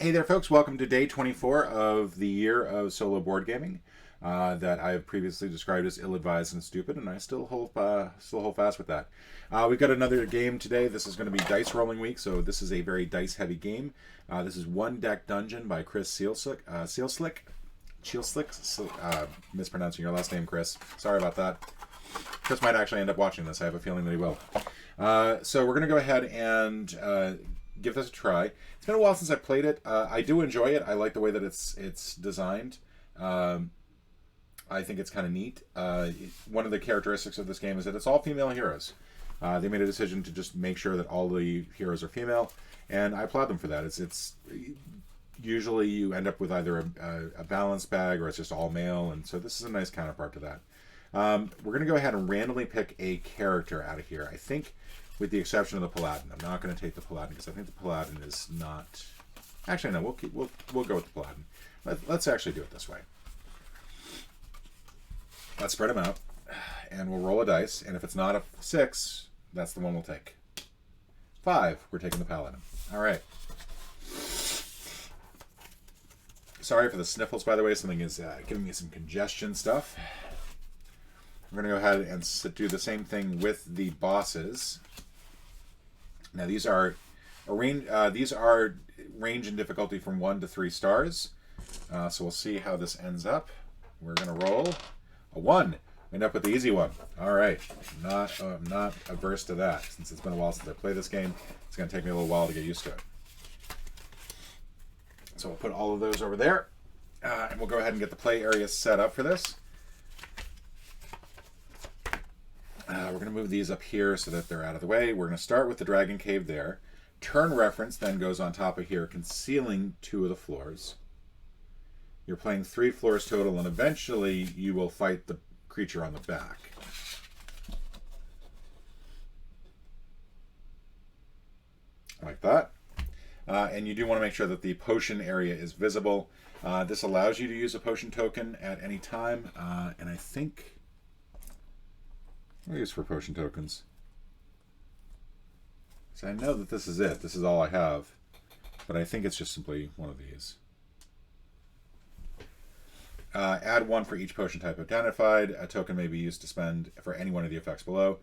Hey there, folks. Welcome to day 24 of the year of solo board gaming that I have previously described as ill-advised and stupid, and I still hold fast with that. We've got another game today. This is going to be dice rolling week, so this is a very dice-heavy game. This is One Deck Dungeon by Chris Sealslick. Mispronouncing your last name, Chris. Sorry about that. Chris might actually end up watching this. I have a feeling that he will. So we're going to go ahead and give this a try. It's been a while since I played it. I do enjoy it. I like the way that it's designed. I think it's kind of neat. One of the characteristics of this game is that it's all female heroes. They made a decision to just make sure that all the heroes are female, and I applaud them for that. It's usually you end up with either a balanced bag or it's just all male, and so this is a nice counterpart to that. We're going to go ahead and randomly pick a character out of here. I think, with the exception of the Paladin. I'm not going to take the Paladin because I think the Paladin is not... Actually, no, we'll go with the Paladin. Let's actually do it this way. Let's spread them out, and we'll roll a dice, and if it's not a 6, that's the one we'll take. 5, we're taking the Paladin. All right. Sorry for the sniffles, by the way. Something is giving me some congestion stuff. We're going to go ahead and do the same thing with the bosses. Now these are range in difficulty from 1 to 3 stars. So we'll see how this ends up. We're going to roll a 1. End up with the easy one. All right. I'm not averse to that. Since it's been a while since I played this game, it's going to take me a little while to get used to it. So we'll put all of those over there. And we'll go ahead and get the play area set up for this. We're going to move these up here so that they're out of the way. We're going to start with the Dragon Cave there. Turn reference then goes on top of here, concealing 2 of the floors. You're playing 3 floors total, and eventually you will fight the creature on the back. Like that. And you do want to make sure that the potion area is visible. This allows you to use a potion token at any time, and I think... What do I use for potion tokens? So I know that this is it. This is all I have. But I think it's just simply one of these. Add 1 for each potion type identified. A token may be used to spend for any one of the effects below.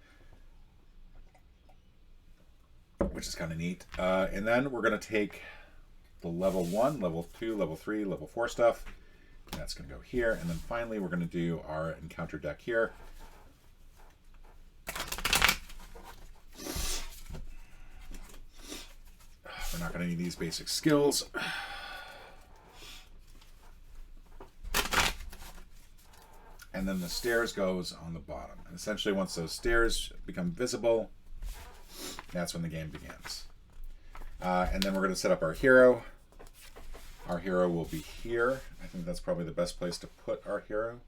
Which is kind of neat. And then we're going to take the level 1, level 2, level 3, level 4 stuff. That's going to go here. And then finally we're going to do our encounter deck here. We're not going to need these basic skills. And then the stairs goes on the bottom. And essentially once those stairs become visible, that's when the game begins. And then we're going to set up our hero. Our hero will be here. I think that's probably the best place to put our hero.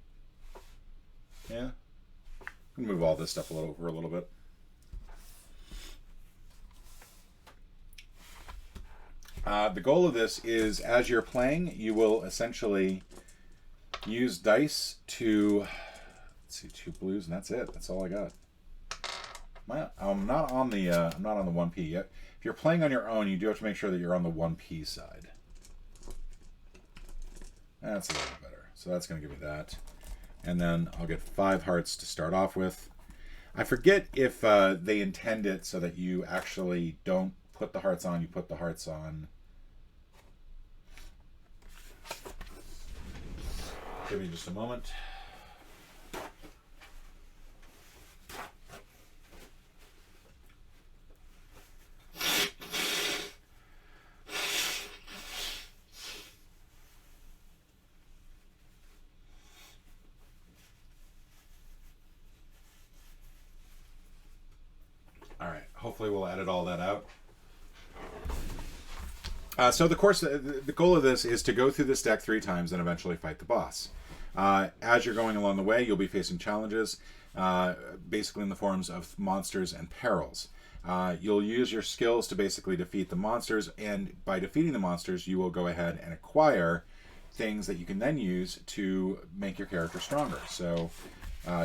Yeah. I'm going to move all this stuff over a little bit. The goal of this is, as you're playing, you will essentially use dice to, let's see, 2 blues, and that's it. That's all I got. I'm not on the 1P yet. If you're playing on your own, you do have to make sure that you're on the 1P side. That's a little better. So that's going to give me that. And then I'll get 5 hearts to start off with. I forget if they intend it so that you actually don't put the hearts on, you put the hearts on. Give me just a moment. All right, hopefully we'll edit all that out. So the goal of this is to go through this deck 3 times and eventually fight the boss. As you're going along the way, you'll be facing challenges, basically in the forms of monsters and perils. You'll use your skills to basically defeat the monsters, and by defeating the monsters, you will go ahead and acquire things that you can then use to make your character stronger. So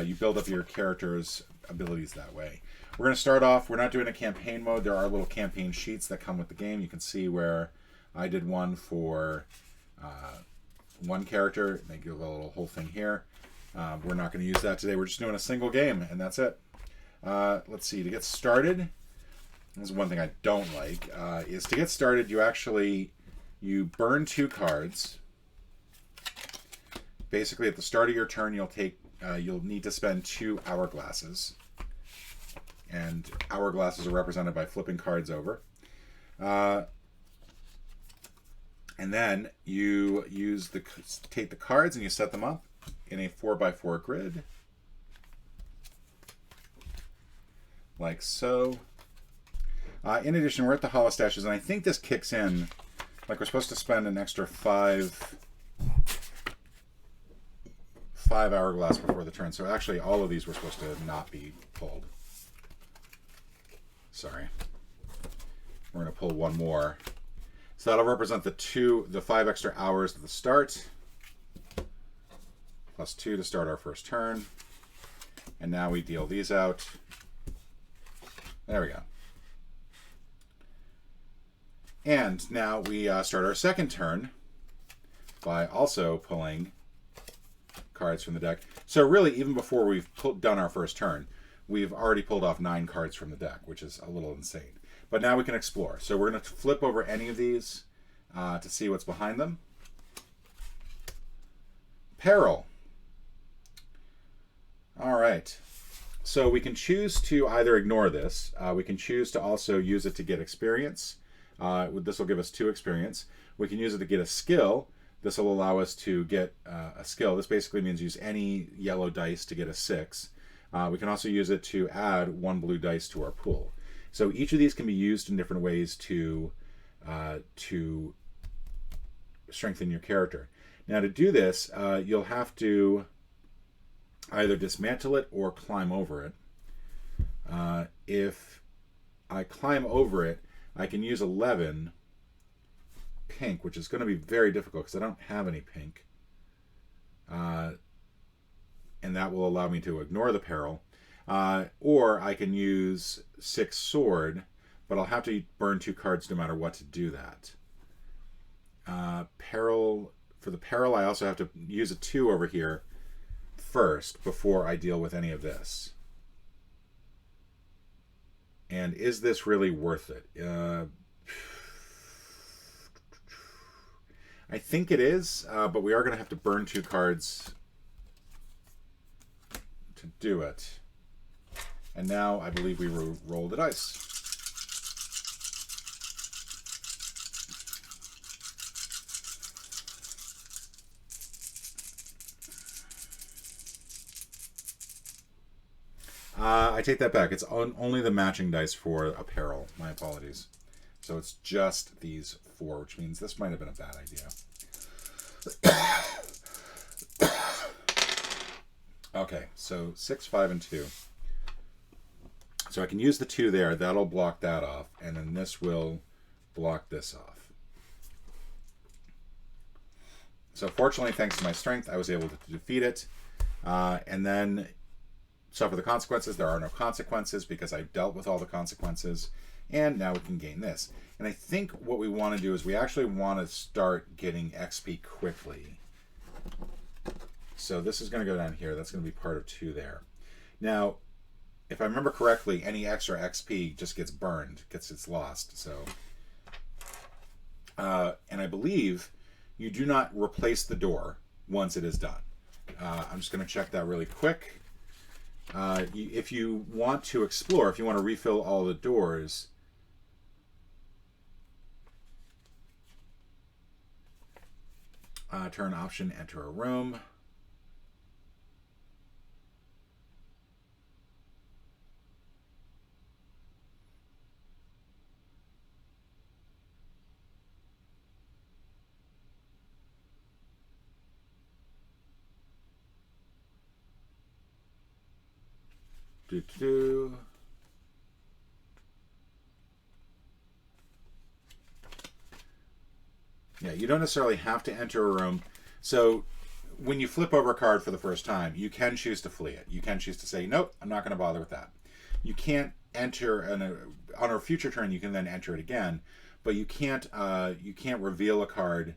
you build up your character's abilities that way. We're going to start off, we're not doing a campaign mode. There are little campaign sheets that come with the game. You can see where I did one for one character. They give a little whole thing here. We're not going to use that today. We're just doing a single game, and that's it. Let's see. To get started, this is one thing I don't like, is to get started, you burn 2 cards. Basically, at the start of your turn, you'll need to spend 2 hourglasses. And hourglasses are represented by flipping cards over. And then you take the cards and you set them up in a 4x4 grid. Like so. In addition, we're at the holostashes, and I think this kicks in, like we're supposed to spend an extra 5 hourglass before the turn. So actually, all of these were supposed to not be pulled. Sorry. We're going to pull one more. So that'll represent the 5 extra hours at the start. Plus 2 to start our first turn. And now we deal these out. There we go. And now we start our second turn by also pulling cards from the deck. So really, even before we've done our first turn, we've already pulled off 9 cards from the deck, which is a little insane. But now we can explore. So we're going to flip over any of these to see what's behind them. Peril. All right. So we can choose to either ignore this. We can choose to also use it to get experience. This will give us 2 experience. We can use it to get a skill. This will allow us to get a skill. This basically means use any yellow dice to get a 6. We can also use it to add 1 blue dice to our pool. So each of these can be used in different ways to strengthen your character. Now to do this, you'll have to either dismantle it or climb over it. If I climb over it, I can use 11 pink, which is going to be very difficult because I don't have any pink. And that will allow me to ignore the peril. Or I can use 6 sword, but I'll have to burn 2 cards no matter what to do that. Peril, for the peril, I also have to use a 2 over here first before I deal with any of this. And is this really worth it? I think it is, but we are going to have to burn 2 cards to do it. And now I believe we roll the dice. I take that back. It's only the matching dice for apparel. My apologies. So it's just these 4, which means this might have been a bad idea. Okay, so 6, 5, and 2. So I can use the 2 there. That'll block that off. And then this will block this off. So fortunately, thanks to my strength, I was able to defeat it. And then suffer the consequences. There are no consequences because I dealt with all the consequences. And now we can gain this. And I think what we want to do is we actually want to start getting XP quickly. So this is going to go down here. That's going to be part of 2 there. Now, if I remember correctly, any extra XP just gets burned, gets lost. So, and I believe you do not replace the door once it is done. I'm just going to check that really quick. If you want to explore, if you want to refill all the doors, turn option, enter a room. Yeah, you don't necessarily have to enter a room. So when you flip over a card for the first time, you can choose to flee it. You can choose to say, nope, I'm not going to bother with that. You can't enter on a future turn you can then enter it again, but you can't reveal a card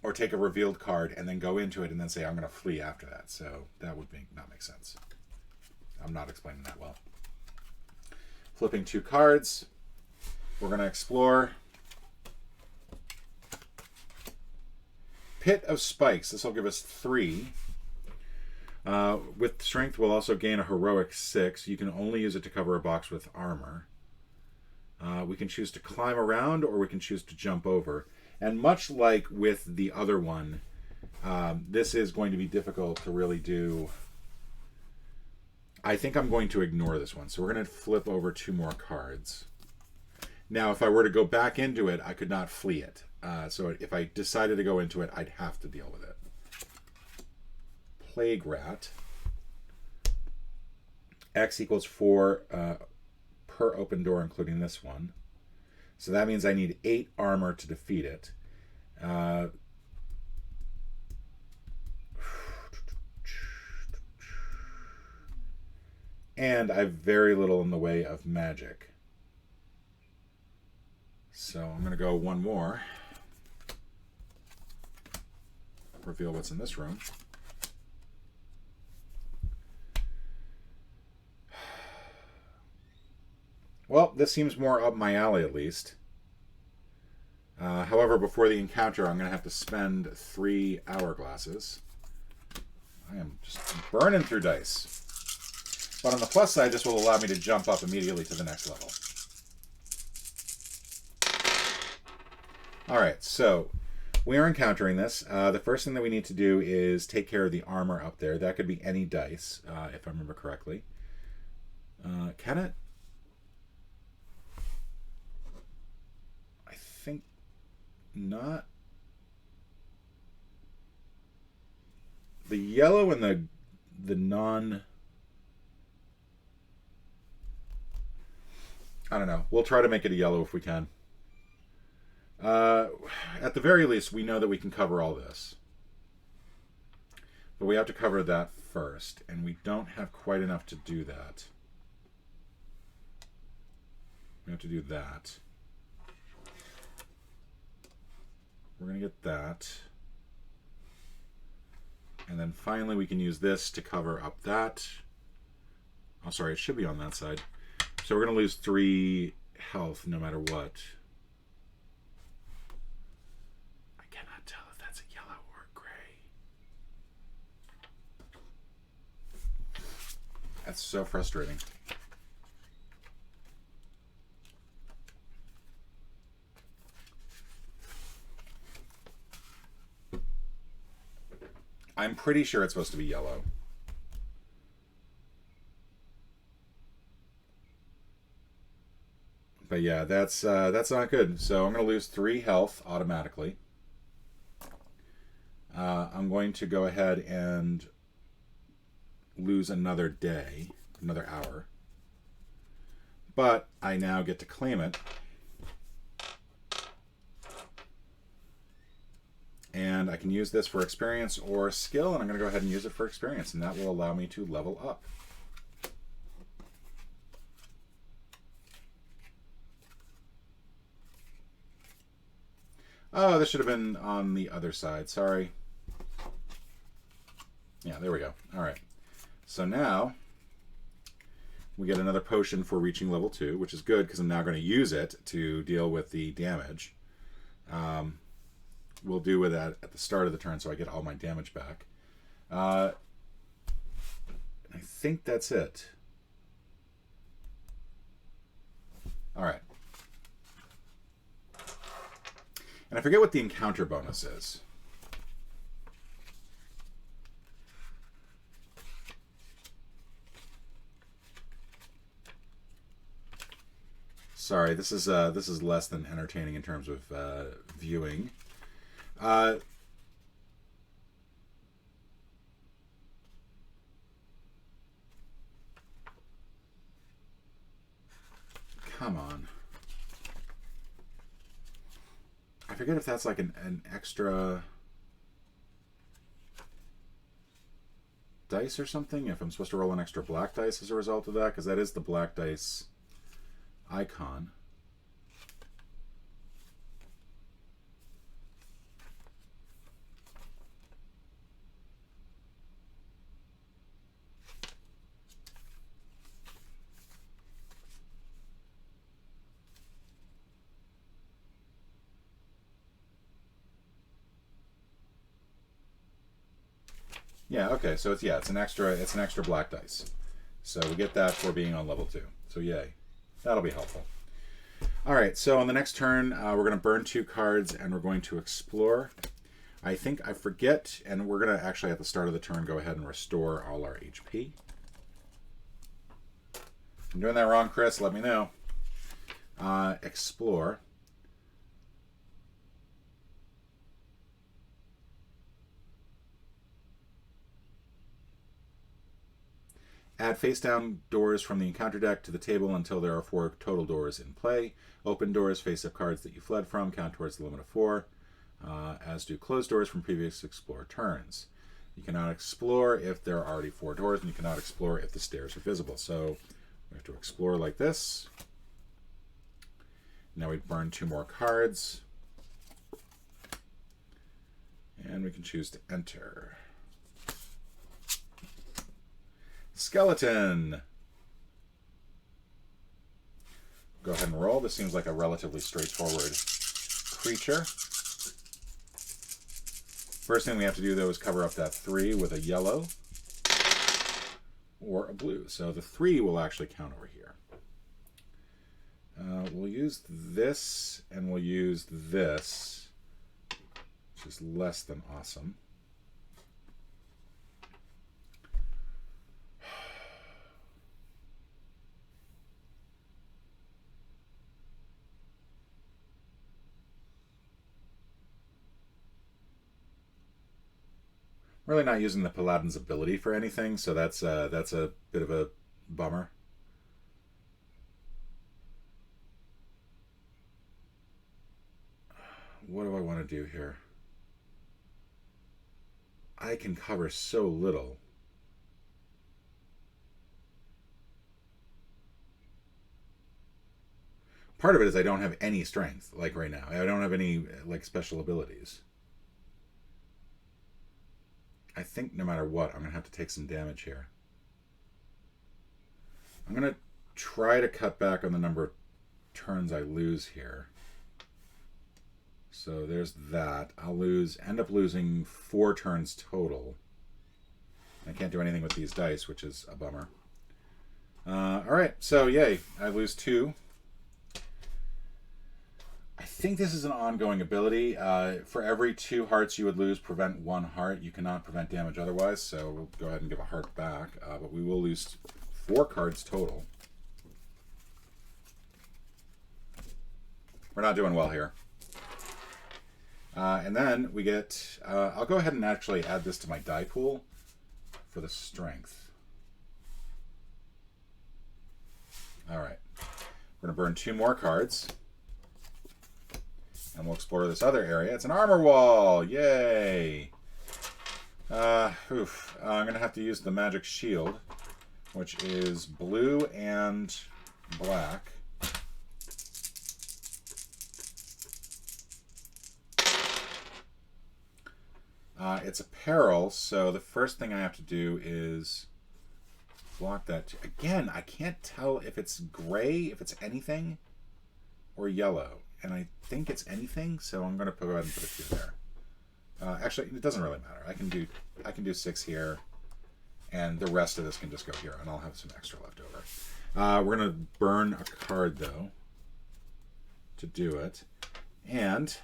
or take a revealed card and then go into it and then say I'm going to flee after that. So that would not make sense. I'm not explaining that well. Flipping 2 cards, we're going to explore Pit of Spikes. This will give us 3. With strength, we'll also gain a heroic 6. You can only use it to cover a box with armor. We can choose to climb around, or we can choose to jump over. And much like with the other one, this is going to be difficult to really do. I think I'm going to ignore this one. So we're going to flip over 2 more cards. Now, if I were to go back into it, I could not flee it. So if I decided to go into it, I'd have to deal with it. Plague Rat. X equals 4 per open door, including this one. So that means I need 8 armor to defeat it. And I have very little in the way of magic. So I'm going to go 1 more. Reveal what's in this room. Well, this seems more up my alley, at least. However, before the encounter, I'm going to have to spend 3 hourglasses. I am just burning through dice. But on the plus side, this will allow me to jump up immediately to the next level. Alright, so we are encountering this. The first thing that we need to do is take care of the armor up there. That could be any dice, if I remember correctly. Can it? I think not. The yellow and the non... I don't know. We'll try to make it a yellow if we can. At the very least, we know that we can cover all this. But we have to cover that first, and we don't have quite enough to do that. We have to do that. We're going to get that. And then finally we can use this to cover up that. Oh, sorry, it should be on that side. So we're going to lose 3 health no matter what. I cannot tell if that's a yellow or a gray. That's so frustrating. I'm pretty sure it's supposed to be yellow. But yeah, that's not good. So I'm going to lose 3 health automatically. I'm going to go ahead and lose another day, another hour. But I now get to claim it. And I can use this for experience or skill, and I'm going to go ahead and use it for experience, and that will allow me to level up. Oh, this should have been on the other side. Sorry. Yeah, there we go. All right. So now we get another potion for reaching level 2, which is good because I'm now going to use it to deal with the damage. We'll do with that at the start of the turn so I get all my damage back. I think that's it. All right. And I forget what the encounter bonus is. Sorry, this is less than entertaining in terms of viewing. Come on. I forget if that's like an extra dice or something. If I'm supposed to roll an extra black dice as a result of that, because that is the black dice icon. Yeah, okay, so it's an extra black dice. So we get that for being on level 2. So yay. That'll be helpful. Alright, so on the next turn, we're going to burn 2 cards and we're going to explore. I think I forget, and we're going to actually at the start of the turn go ahead and restore all our HP. If I'm doing that wrong, Chris, let me know. Explore. Add face-down doors from the encounter deck to the table until there are 4 total doors in play. Open doors face-up cards that you fled from, count towards the limit of 4, as do closed doors from previous explore turns. You cannot explore if there are already 4 doors, and you cannot explore if the stairs are visible. So we have to explore like this. Now we burn 2 more cards. And we can choose to enter. Skeleton. Go ahead and roll. This seems like a relatively straightforward creature. First thing we have to do, though, is cover up that 3 with a yellow or a blue. So the 3 will actually count over here. We'll use this, and we'll use this, which is less than awesome. Really not using the Paladin's ability for anything, so that's a bit of a bummer. What do I want to do here? I can cover so little. Part of it is I don't have any strength, like right now. I don't have any like special abilities. I think no matter what, I'm going to have to take some damage here. I'm going to try to cut back on the number of turns I lose here. So there's that. I'll end up losing 4 turns total. I can't do anything with these dice, which is a bummer. Alright, so yay. I lose 2. I think this is an ongoing ability. For every 2 hearts you would lose, prevent 1 heart. You cannot prevent damage otherwise, so we'll go ahead and give a heart back. But we will lose 4 cards total. We're not doing well here. And then we get... I'll go ahead and actually add this to my die pool for the strength. Alright. We're going to burn 2 more cards. And we'll explore this other area. It's an armor wall! Yay! I'm going to have to use the magic shield, which is blue and black. It's a peril, so the first thing I have to do is block that. Again, I can't tell if it's gray, if it's anything, or yellow. And I think it's anything, so I'm going to go ahead and put a 2 there. Actually, it doesn't really matter. I can do 6 here, and the rest of this can just go here, and I'll have some extra left over. We're going to burn a card, though, to do it. And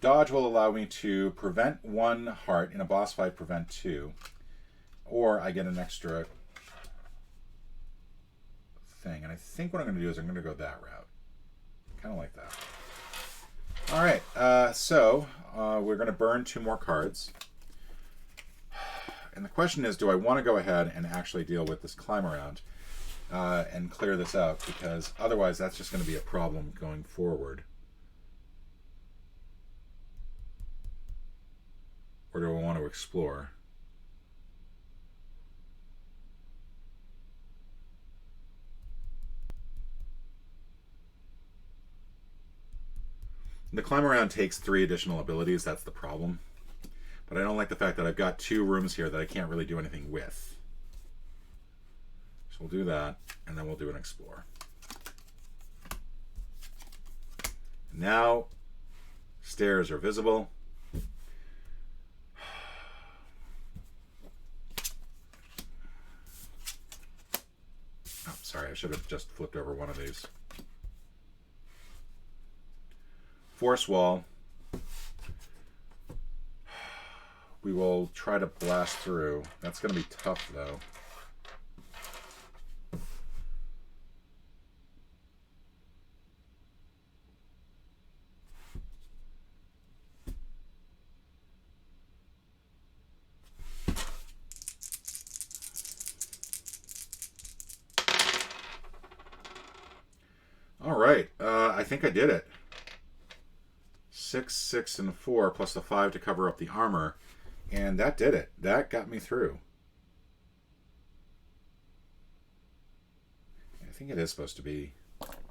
dodge will allow me to prevent 1 heart in a boss fight, prevent 2, or I get an extra thing. And I think what I'm going to do is I'm going to go that route. Kind of like that. All right, so we're going to burn 2 more cards. And the question is, do I want to go ahead and actually deal with this climb around and clear this out? Because otherwise that's just going to be a problem going forward. Or do I want to explore? The climb around takes 3 additional abilities. That's the problem. But I don't like the fact that I've got 2 rooms here that I can't really do anything with. So we'll do that, and then we'll do an explore. Now, stairs are visible. Oh, sorry, I should have just flipped over one of these. Force wall. We will try to blast through. That's going to be tough, though. All right, I think I did it. 6, 6, and 4 plus the 5 to cover up the armor. And that did it. That got me through. I think it is supposed to be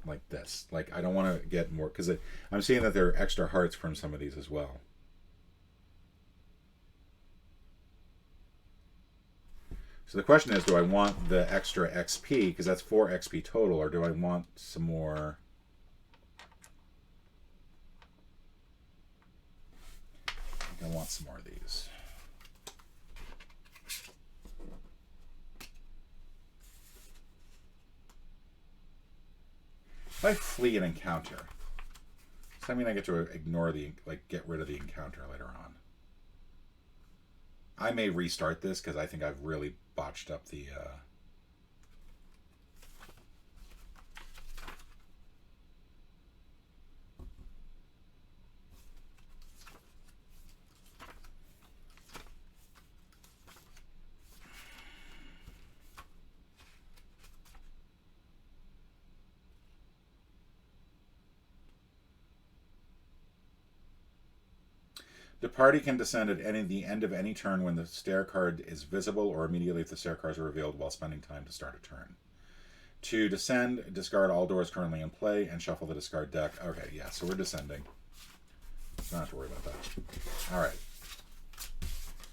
like this. Like, I don't want to get more, because I'm seeing that there are extra hearts from some of these as well. So the question is, do I want the extra XP, because that's 4 XP total, or do I want some more? I think I want some more of these. If I flee an encounter, does that mean I get to ignore the, like, get rid of the encounter later on? I may restart this because I think I've really botched up the The party can descend at the end of any turn when the stair card is visible or immediately if the stair cards are revealed while spending time to start a turn. To descend, discard all doors currently in play and shuffle the discard deck. Okay, yeah, so we're descending. So don't have to worry about that. All right.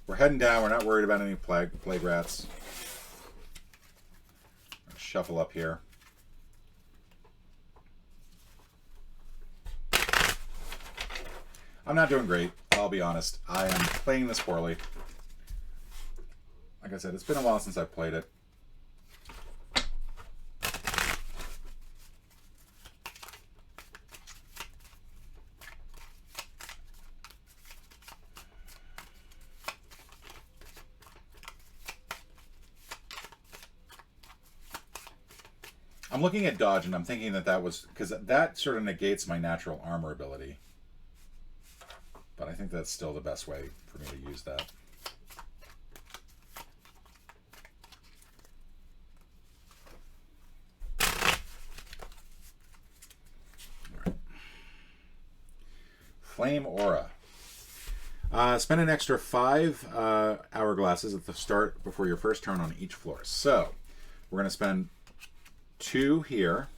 We're heading down. We're not worried about any plague rats. Shuffle up here. I'm not doing great, I'll be honest. I am playing this poorly. Like I said, it's been a while since I've played it. I'm looking at dodge and I'm thinking that was, because that sort of negates my natural armor ability. But I think that's still the best way for me to use that. Right. Flame Aura. Spend an extra 5 hourglasses at the start before your first turn on each floor. So we're going to spend 2 here.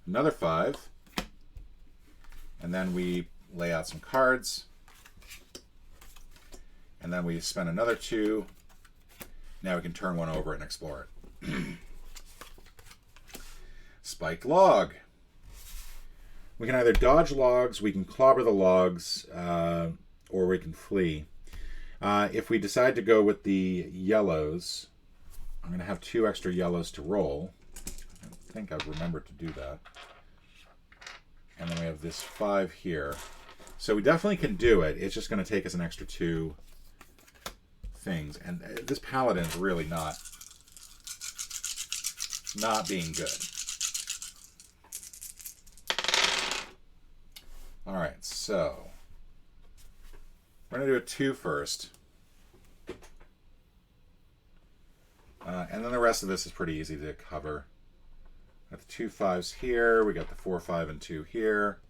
Another 5, and then we lay out some cards, and then we spend another 2. Now we can turn 1 over and explore it. Spiked log. We can either dodge logs, we can clobber the logs, or we can flee. If we decide to go with the yellows, I'm going to have 2 extra yellows to roll. I think I've remembered to do that. And then we have this 5 here. So we definitely can do it. It's just going to take us an extra 2 things. And this paladin's really not being good. Alright, so we're going to do a 2 first. And then the rest of this is pretty easy to cover. Got the 2 5s here. We got the 4, 5, and 2 here.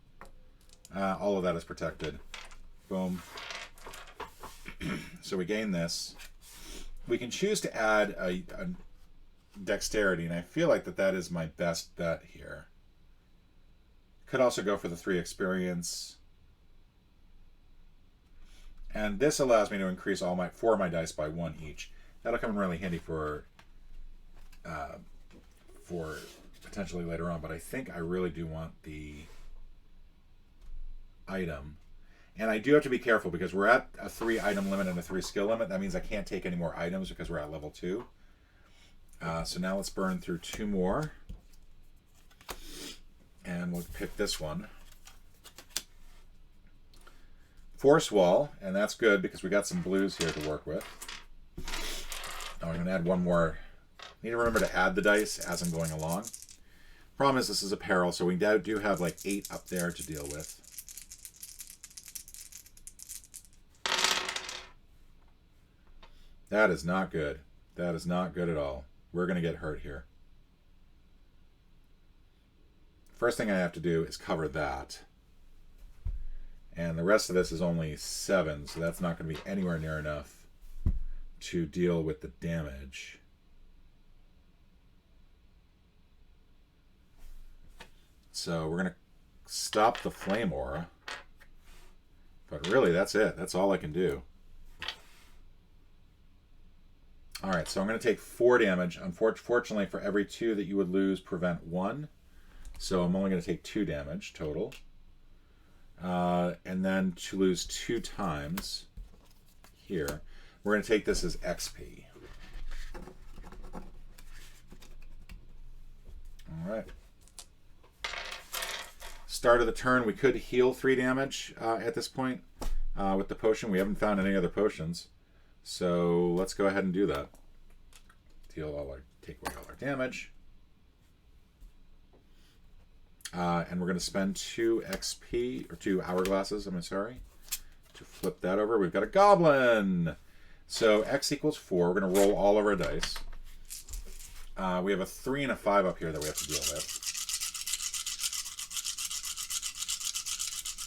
All of that is protected. Boom. So we gain this. We can choose to add dexterity, and I feel like that is my best bet here. Could also go for the 3 experience. And this allows me to increase all 4 of my dice by 1 each. That'll come in really handy for potentially later on, but I think I really do want the item. And I do have to be careful because we're at a 3 item limit and a 3 skill limit. That means I can't take any more items because we're at level 2. So now let's burn through 2 more. And we'll pick this one. Force wall, and that's good because we got some blues here to work with. Oh, I'm going to add 1 more. Need to remember to add the dice as I'm going along. Problem is this is a peril, so we do have like 8 up there to deal with. That is not good. That is not good at all. We're going to get hurt here. First thing I have to do is cover that. And the rest of this is only 7, so that's not going to be anywhere near enough to deal with the damage. So we're going to stop the flame aura. But really, that's it. That's all I can do. Alright, so I'm going to take 4 damage. Unfortunately, for every 2 that you would lose, prevent 1. So I'm only going to take 2 damage total. And then to lose 2 times here, we're going to take this as XP. Alright. Start of the turn, we could heal 3 damage at this point with the potion. We haven't found any other potions. So let's go ahead and do that. Take away all our damage. And we're going to spend 2 XP, or 2 hourglasses, I'm sorry, to flip that over. We've got a goblin! So X equals 4. We're going to roll all of our dice. We have a 3 and a 5 up here that we have to deal with.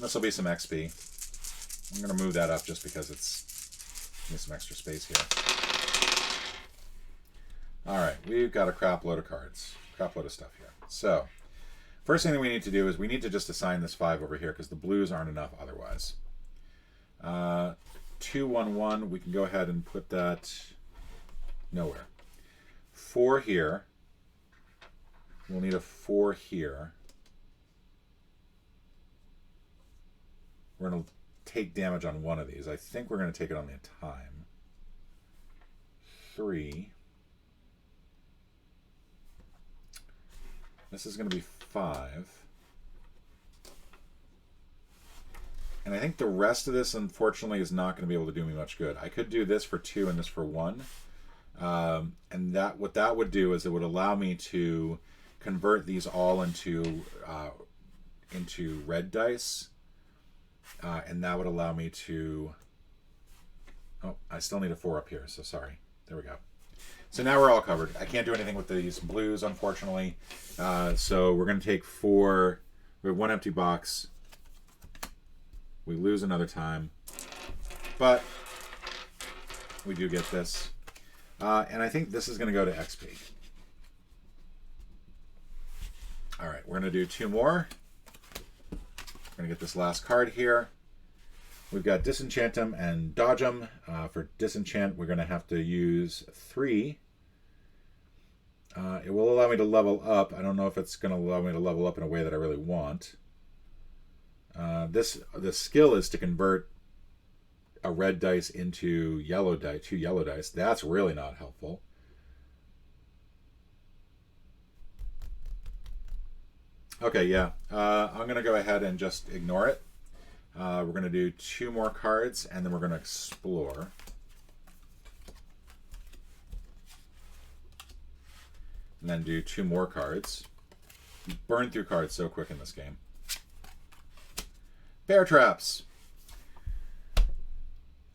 This will be some XP. I'm going to move that up just because there's some extra space here. Alright, we've got a crap load of cards. Crap load of stuff here. So, first thing that we need to do is we need to just assign this 5 over here because the blues aren't enough otherwise. 2, 1, 1, we can go ahead and put that nowhere. 4 here. We'll need a 4 here. We're going to take damage on one of these. I think we're going to take it on the time. 3. This is going to be 5. And I think the rest of this, unfortunately, is not going to be able to do me much good. I could do this for 2 and this for 1. And what that would do is it would allow me to convert these all into red dice. And that would allow me to... Oh, I still need a 4 up here, so sorry. There we go. So now we're all covered. I can't do anything with these blues, unfortunately. So we're going to take 4... We have 1 empty box. We lose another time. But we do get this. And I think this is going to go to XP. Alright, we're going to do 2 more. We're going to get this last card here. We've got Disenchant 'em and Dodge 'em. For Disenchant, we're going to have to use 3. It will allow me to level up. I don't know if it's going to allow me to level up in a way that I really want. The skill is to convert a red dice into yellow dice, 2 yellow dice. That's really not helpful. Okay, yeah. I'm going to go ahead and just ignore it. We're going to do 2 more cards, and then we're going to explore. And then do 2 more cards. You burn through cards so quick in this game. Bear traps.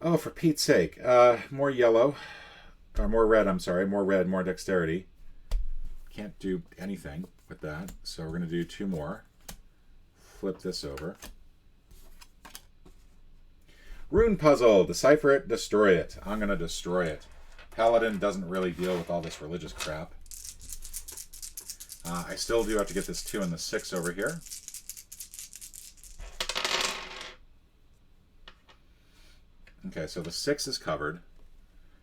Oh, for Pete's sake. More yellow. Or more red, I'm sorry. More red, more dexterity. Can't do anything with that. So we're going to do 2 more. Flip this over. Rune puzzle. Decipher it, destroy it. I'm going to destroy it. Paladin doesn't really deal with all this religious crap. I still do have to get this 2 and the 6 over here. Okay, so the 6 is covered.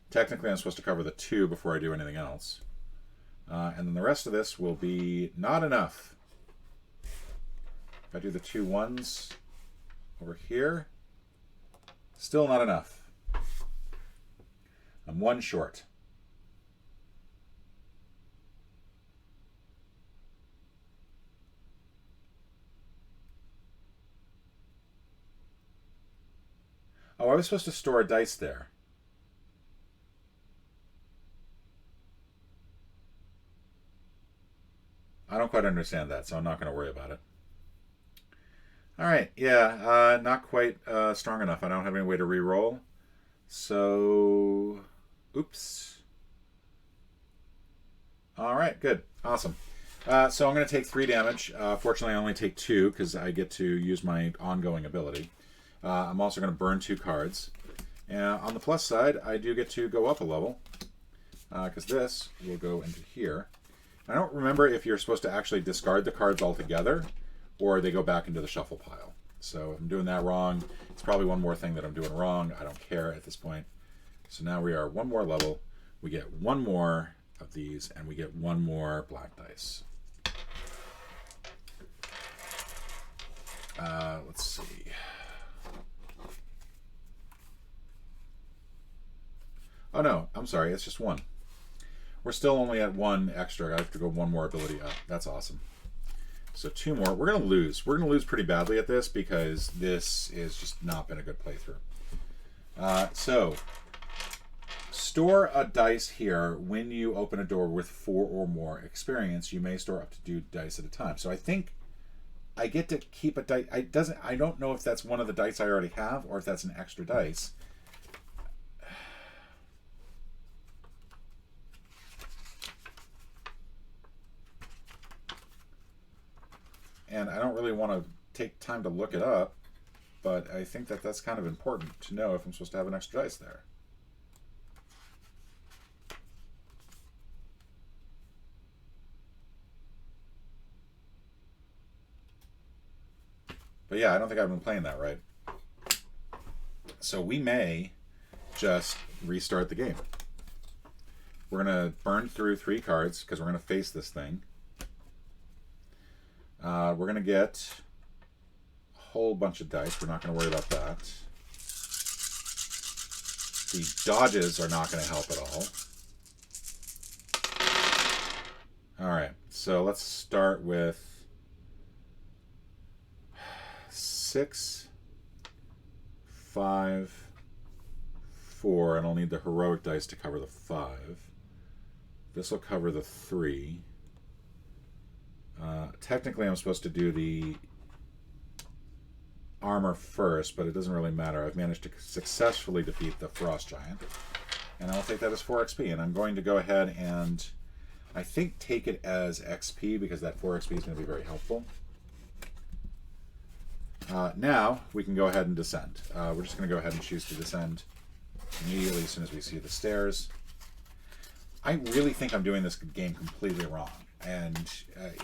Technically, I'm supposed to cover the 2 before I do anything else. And then the rest of this will be not enough. If I do the 2 1s over here, still not enough. I'm 1 short. Oh, I was supposed to store a dice there. I don't quite understand that, so I'm not going to worry about it. All right, yeah, not quite strong enough. I don't have any way to re-roll. So, oops. All right, good, awesome. So I'm going to take 3 damage. Fortunately, I only take 2 because I get to use my ongoing ability. I'm also going to burn 2 cards. And on the plus side, I do get to go up a level because this will go into here. I don't remember if you're supposed to actually discard the cards altogether or they go back into the shuffle pile. So if I'm doing that wrong, it's probably one more thing that I'm doing wrong. I don't care at this point. So now we are 1 more level. We get 1 more of these, and we get 1 more black dice. Let's see. Oh no, I'm sorry, it's just 1. We're still only at 1 extra. I have to go 1 more ability up. That's awesome. So 2 more. We're going to lose. We're going to lose pretty badly at this because this has just not been a good playthrough. So store a dice here. When you open a door with 4 or more experience, you may store up to 2 dice at a time. So I think I get to keep a dice. I don't know if that's one of the dice I already have or if that's an extra dice. And I don't really want to take time to look it up, but I think that that's kind of important to know if I'm supposed to have an extra dice there. But yeah, I don't think I've been playing that right. So we may just restart the game. We're going to burn through 3 cards because we're going to face this thing. We're going to get a whole bunch of dice. We're not going to worry about that. The dodges are not going to help at all. Alright, so let's start with 6, 5, 4, and I'll need the heroic dice to cover the 5. This will cover the 3. Technically, I'm supposed to do the armor first, but it doesn't really matter. I've managed to successfully defeat the Frost Giant, and I'll take that as 4 XP. And I'm going to go ahead and, I think, take it as XP because that 4 XP is going to be very helpful. Now, we can go ahead and descend. We're just going to go ahead and choose to descend immediately as soon as we see the stairs. I really think I'm doing this game completely wrong. And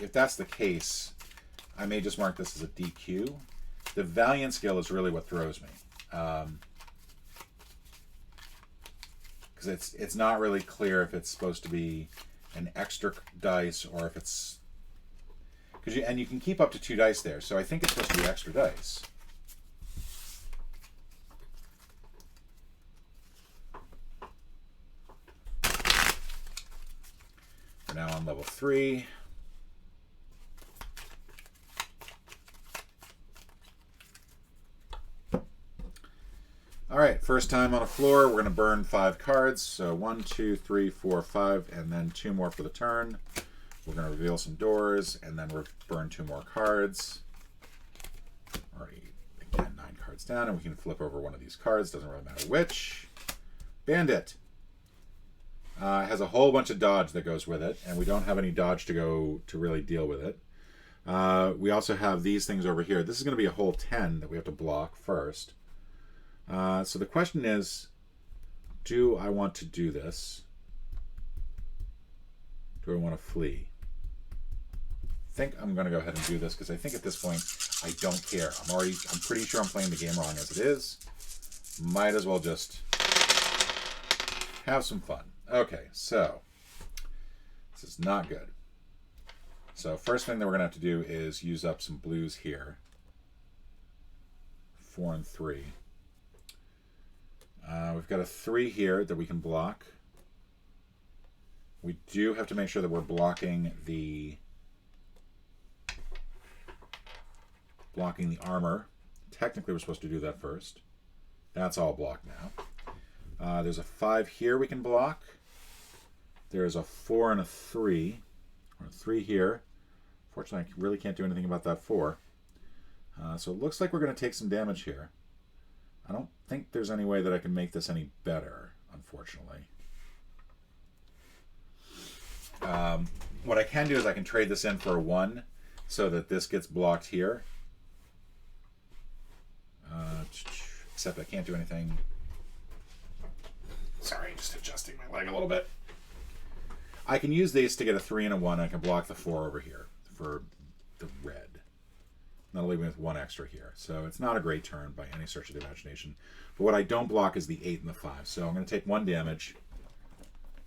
if that's the case, I may just mark this as a DQ. The Valiant skill is really what throws me. Because it's not really clear if it's supposed to be an extra dice or if it's... and you can keep up to 2 dice there, so I think it's supposed to be extra dice. We're now on level 3. Alright, first time on a floor, we're going to burn 5 cards. So 1, 2, 3, 4, 5, and then 2 more for the turn. We're going to reveal some doors, and then we'll burn 2 more cards. Already, again, 9 cards down, and we can flip over one of these cards. Doesn't really matter which. Bandit. It has a whole bunch of dodge that goes with it, and we don't have any dodge to go to really deal with it. We also have these things over here. This is going to be a whole 10 that we have to block first. So the question is, do I want to do this? Do I want to flee? think I'm going to go ahead and do this because I think at this point I don't care. I'm pretty sure I'm playing the game wrong as it is. Might as well just have some fun. Okay, so this is not good. So first thing that we're going to have to do is use up some blues here. 4 and 3. We've got a 3 here that we can block. We do have to make sure that we're blocking the armor. Technically, we're supposed to do that first. That's all blocked now. There's a 5 here we can block. There's a 4 and a 3. Or a 3 here. Fortunately, I really can't do anything about that 4. So it looks like we're going to take some damage here. I don't think there's any way that I can make this any better, unfortunately. What I can do is I can trade this in for a 1 so that this gets blocked here. Except I can't do anything. Sorry, just adjusting my leg a little bit. I can use these to get a 3 and a 1. I can block the 4 over here for the red. That'll leave me with 1 extra here. So it's not a great turn by any stretch of the imagination. But what I don't block is the 8 and the 5. So I'm going to take 1 damage.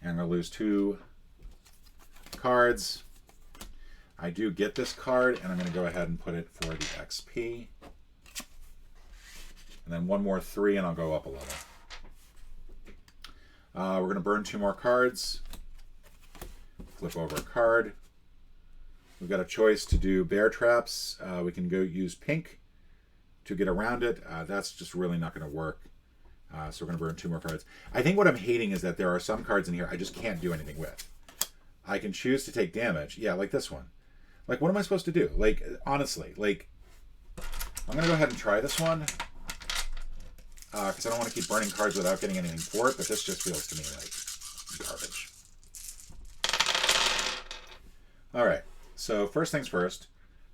And I'm going to lose 2 cards. I do get this card, and I'm going to go ahead and put it for the XP. And then 1 more 3, and I'll go up a level. We're going to burn 2 more cards. Flip over a card. We've got a choice to do bear traps. We can go use pink to get around it. That's just really not going to work. So we're going to burn 2 more cards. I think what I'm hating is that there are some cards in here I just can't do anything with. I can choose to take damage. Yeah, like this one. Like, what am I supposed to do? Like, honestly, like, I'm going to go ahead and try this one. Because I don't want to keep burning cards without getting anything for it, but this just feels to me like garbage. All right. So first things first,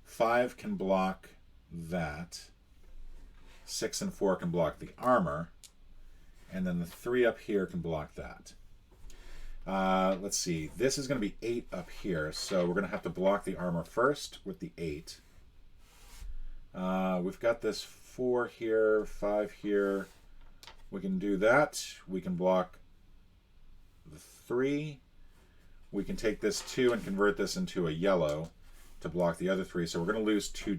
5 can block that. 6 and 4 can block the armor. And then the 3 up here can block that. Let's see. This is going to be 8 up here. So we're going to have to block the armor first with the 8. We've got this 4 here, 5 here. We can do that. We can block the 3. We can take this 2 and convert this into a yellow to block the other 3. So we're going to lose 2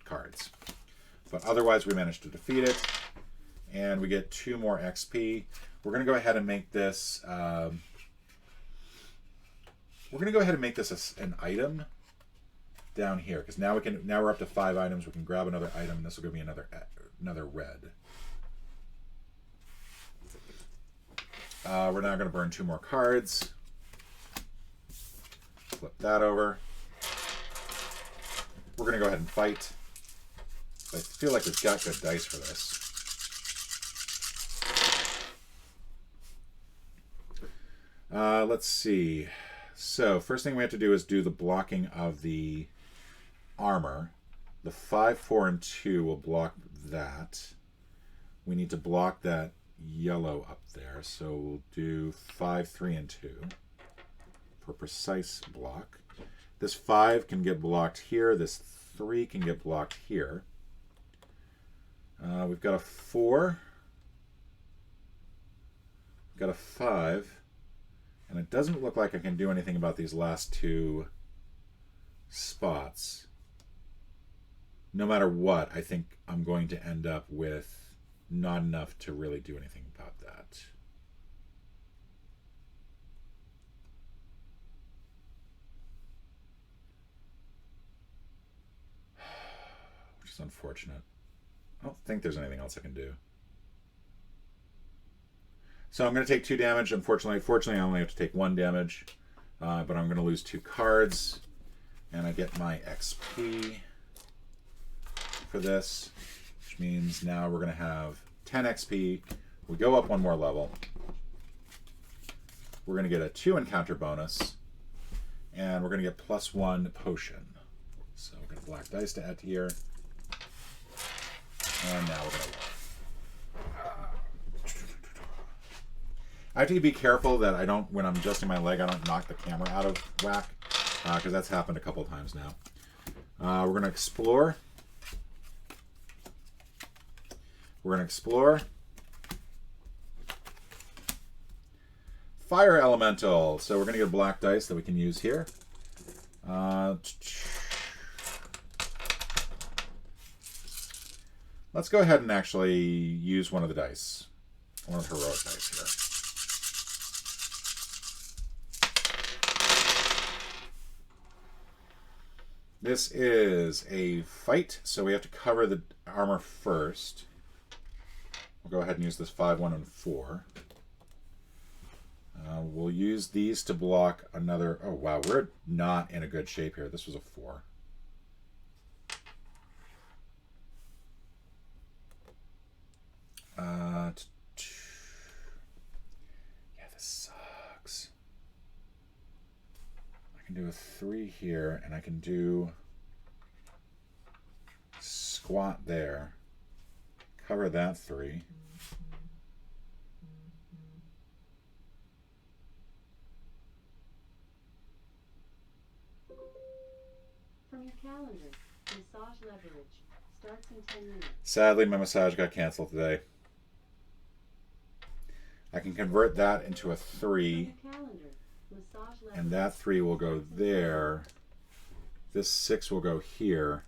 cards. But otherwise, we managed to defeat it. And we get 2 more XP. We're going to go ahead and make this... an item down here. Because now we're up to 5 items. We can grab another item. And this will give me another red. We're now going to burn 2 more cards. Flip that over. We're going to go ahead and fight. I feel like we've got good dice for this. Let's see. So first thing we have to do is do the blocking of the armor. The 5, 4, and 2 will block that. We need to block that yellow up there. So we'll do 5, 3, and 2. For precise block. This 5 can get blocked here. This 3 can get blocked here. We've got a 4. We've got a 5. And it doesn't look like I can do anything about these last 2 spots. No matter what, I think I'm going to end up with not enough to really do anything about that. Which is unfortunate. I don't think there's anything else I can do. So I'm going to take 2 damage. Fortunately, I only have to take 1 damage. But I'm going to lose 2 cards. And I get my XP for this. Which means now we're going to have 10 XP. We go up 1 more level. We're going to get a 2 encounter bonus. And we're going to get +1 potion. So we're going to black dice to add to here. And now we're going to I have to be careful that I don't, when I'm adjusting my leg, I don't knock the camera out of whack. because that's happened a couple of times now. We're going to explore. We're going to explore. Fire Elemental. So we're going to get a black dice that we can use here. Let's go ahead and actually use one of the dice. One of the heroic dice here. This is a fight, so we have to cover the armor first. We'll go ahead and use this 5, 1, and 4. We'll use these to block another... Oh, wow, we're not in a good shape here. This was a 4. Yeah, this sucks. I can do a 3 here, and I can do squat there. Cover that 3. From your calendar, massage leverage starts in 10 minutes. Sadly, my massage got canceled today. I can convert that into a 3, and that 3 will go there. This 6 will go here,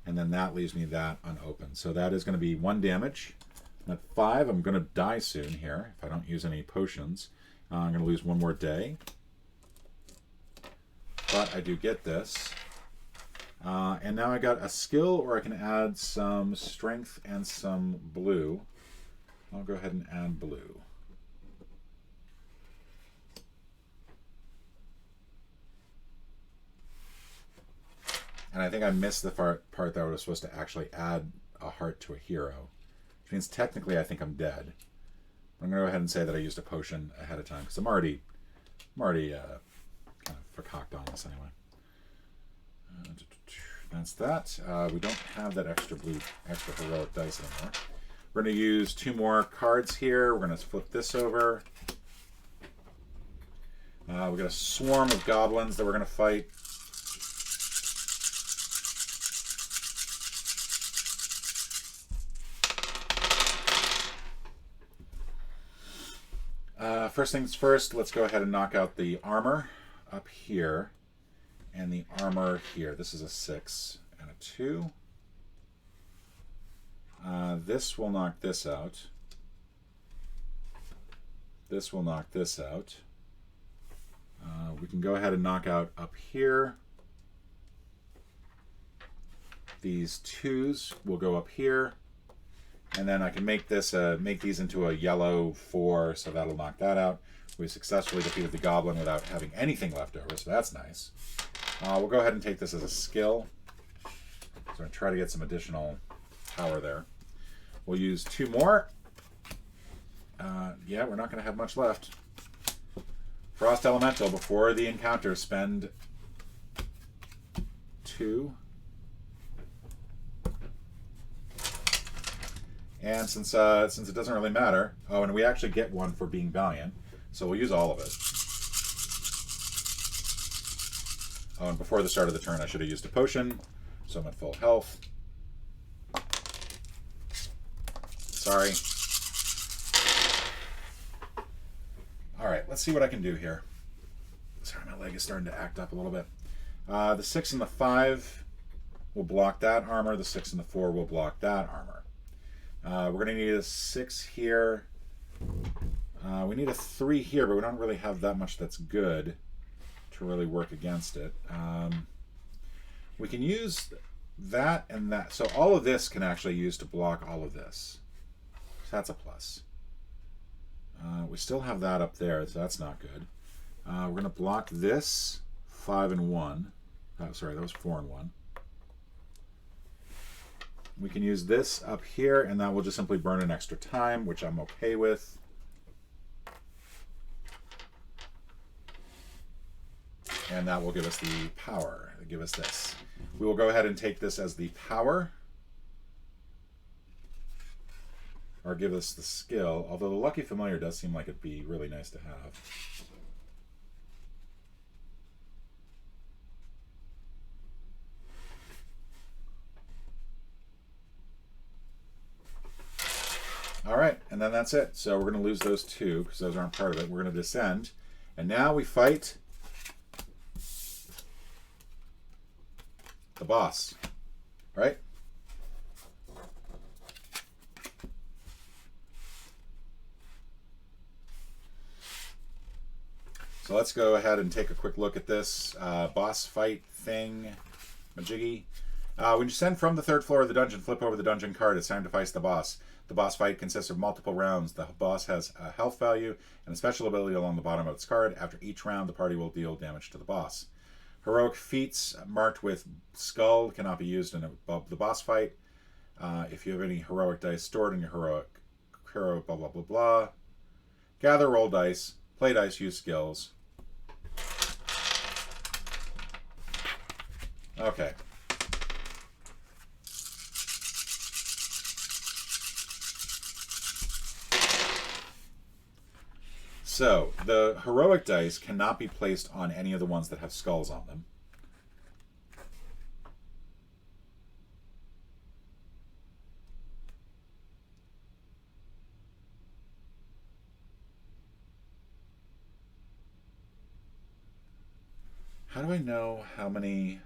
and then that leaves me that unopened. So that is going to be 1 damage. At 5, I'm going to die soon here if I don't use any potions. I'm going to lose 1 more day. But I do get this. And now I got a skill, or I can add some strength and some blue. I'll go ahead and add blue. And I think I missed the part that I was supposed to actually add a heart to a hero. Which means technically I think I'm dead. I'm going to go ahead and say that I used a potion ahead of time, because I'm already kind of vercocked on this anyway. That's that. We don't have that extra heroic dice anymore. We're going to use 2 more cards here. We're going to flip this over. We've got a swarm of goblins that we're going to fight. First things first, let's go ahead and knock out the armor up here and the armor here. This is a 6 and a 2. This will knock this out. This will knock this out. We can go ahead and knock out up here. These 2s will go up here. And then I can make this make these into a yellow 4, so that'll knock that out. We successfully defeated the goblin without having anything left over, so that's nice. We'll go ahead and take this as a skill. So I'm try to get some additional power there. We'll use 2 more. Yeah, we're not going to have much left. Frost Elemental, before the encounter, spend 2. And since it doesn't really matter, oh, and we actually get 1 for being valiant, so we'll use all of it. Oh, and before the start of the turn, I should have used a potion, so I'm at full health. Sorry. All right, let's see what I can do here. Sorry, my leg is starting to act up a little bit. The 6 and the 5 will block that armor. The 6 and the 4 will block that armor. We're going to need a 6 here. We need a 3 here, but we don't really have that much that's good to really work against it. We can use that and that. So all of this can actually use to block all of this. So that's a plus. We still have that up there, so that's not good. We're going to block this 5 and 1. Oh, sorry, that was 4 and 1. We can use this up here, and that will just simply burn an extra time, which I'm okay with. And that will give us the power. Give us this. We will go ahead and take this as the power. Or give us the skill. Although the Lucky Familiar does seem like it'd be really nice to have. then that's it. So we're going to lose those 2 because those aren't part of it. We're going to descend. And now we fight the boss. Right? So let's go ahead and take a quick look at this boss fight thing. Majiggy. When you descend from the 3rd floor of the dungeon, flip over the dungeon card. It's time to face the boss. The boss fight consists of multiple rounds. The boss has a health value and a special ability along the bottom of its card. After each round, the party will deal damage to the boss. Heroic feats marked with skull cannot be used in the boss fight. If you have any heroic dice stored in your hero, blah, blah, blah, blah. Gather, roll dice, play dice, use skills. Okay. So, the heroic dice cannot be placed on any of the ones that have skulls on them. How do I know how many...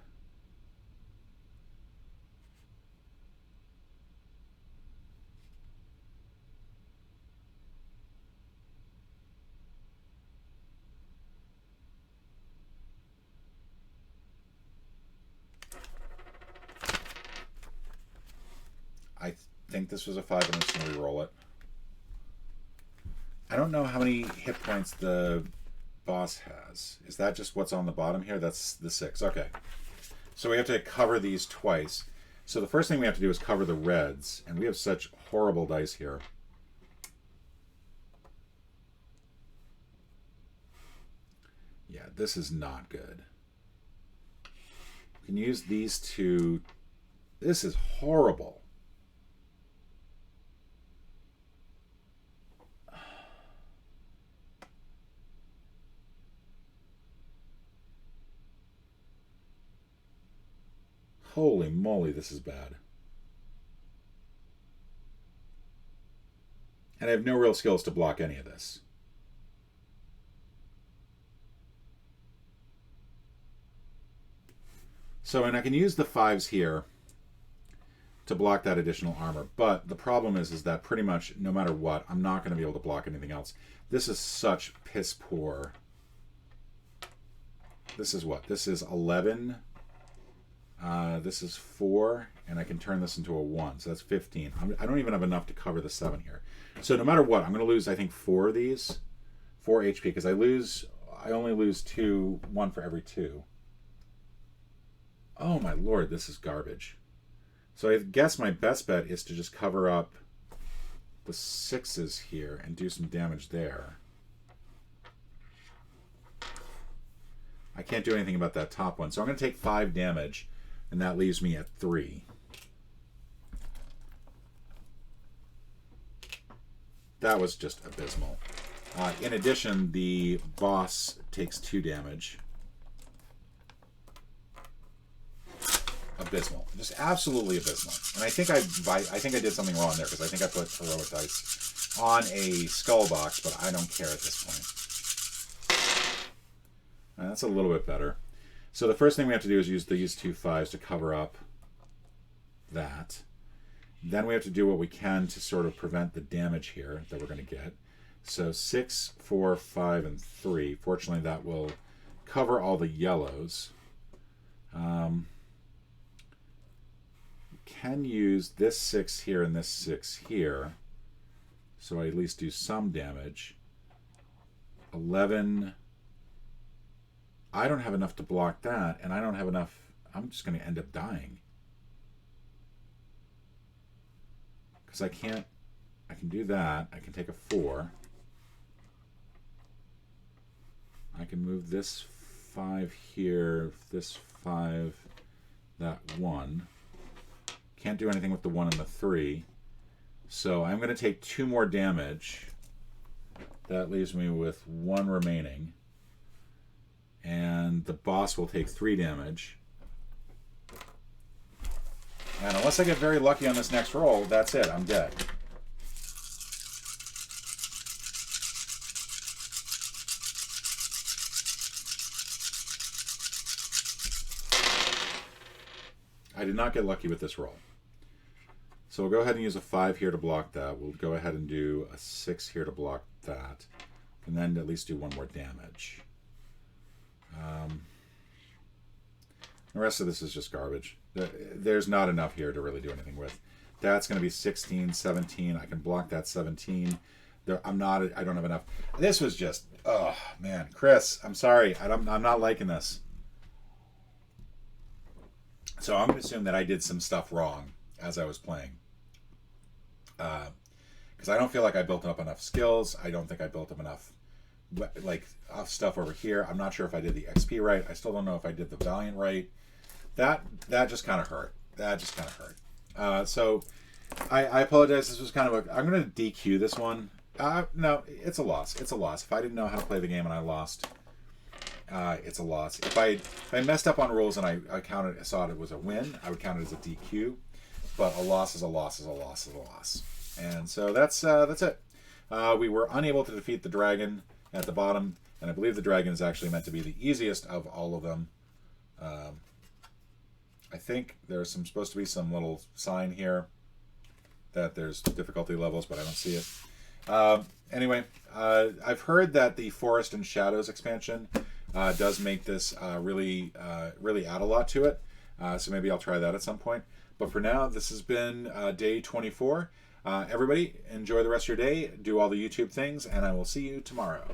I think this was a 5 and I'm just going to re-roll it. I don't know how many hit points the boss has. Is that just what's on the bottom here? That's the 6. Okay. So we have to cover these twice. So the first thing we have to do is cover the reds. And we have such horrible dice here. Yeah, this is not good. We can use these two. This is horrible. Holy moly, this is bad. And I have no real skills to block any of this. So, and I can use the 5s here to block that additional armor. But the problem is that pretty much no matter what, I'm not going to be able to block anything else. This is such piss poor. This is what? This is 11. This is 4, and I can turn this into a 1, so that's 15. I don't even have enough to cover the 7 here. So no matter what, I'm going to lose, I think, 4 of these. 4 HP, because I only lose 2, 1 for every 2. Oh my lord, this is garbage. So I guess my best bet is to just cover up the 6s here and do some damage there. I can't do anything about that top one, so I'm going to take 5 damage. And that leaves me at 3. That was just abysmal. In addition, the boss takes 2 damage. Abysmal. Just absolutely abysmal. And I think I did something wrong there because I think I put heroic dice on a skull box, but I don't care at this point. That's a little bit better. So the first thing we have to do is use these 2 5s to cover up that. Then we have to do what we can to sort of prevent the damage here that we're going to get. So 6, 4, 5, and 3. Fortunately, that will cover all the yellows. Can use this 6 here and this 6 here. So I at least do some damage. 11... I don't have enough to block that, and I don't have enough. I'm just going to end up dying. Because I can do that. I can take a 4. I can move this 5 here, this 5, that 1. Can't do anything with the 1 and the 3. So I'm going to take 2 more damage. That leaves me with 1 remaining. And the boss will take 3 damage. And unless I get very lucky on this next roll, that's it. I'm dead. I did not get lucky with this roll. So we'll go ahead and use a 5 here to block that. We'll go ahead and do a 6 here to block that. And then at least do 1 more damage. The rest of this is just garbage. There's not enough here to really do anything with. That's going to be 16, 17. I can block that 17. I don't have enough. This was just, oh man, Chris, I'm sorry. I'm not liking this. So I'm going to assume that I did some stuff wrong as I was playing. Because I don't feel like I built up enough skills. I don't think I built up enough stuff over here. I'm not sure if I did the XP right. I still don't know if I did the Valiant right. That just kind of hurt. So I apologize. This was kind of I'm going to DQ this one. No, it's a loss. It's a loss. If I didn't know how to play the game and I lost, it's a loss. If I messed up on rules and I saw it was a win, I would count it as a DQ. But a loss is a loss is a loss is a loss. And so that's it. We were unable to defeat the dragon at the bottom, and I believe the dragon is actually meant to be the easiest of all of them. I think there's supposed to be some little sign here that there's difficulty levels, but I don't see it. Anyway, I've heard that the Forest and Shadows expansion does make this really add a lot to it. So maybe I'll try that at some point. But for now, this has been day 24. Everybody, enjoy the rest of your day. Do all the YouTube things, and I will see you tomorrow.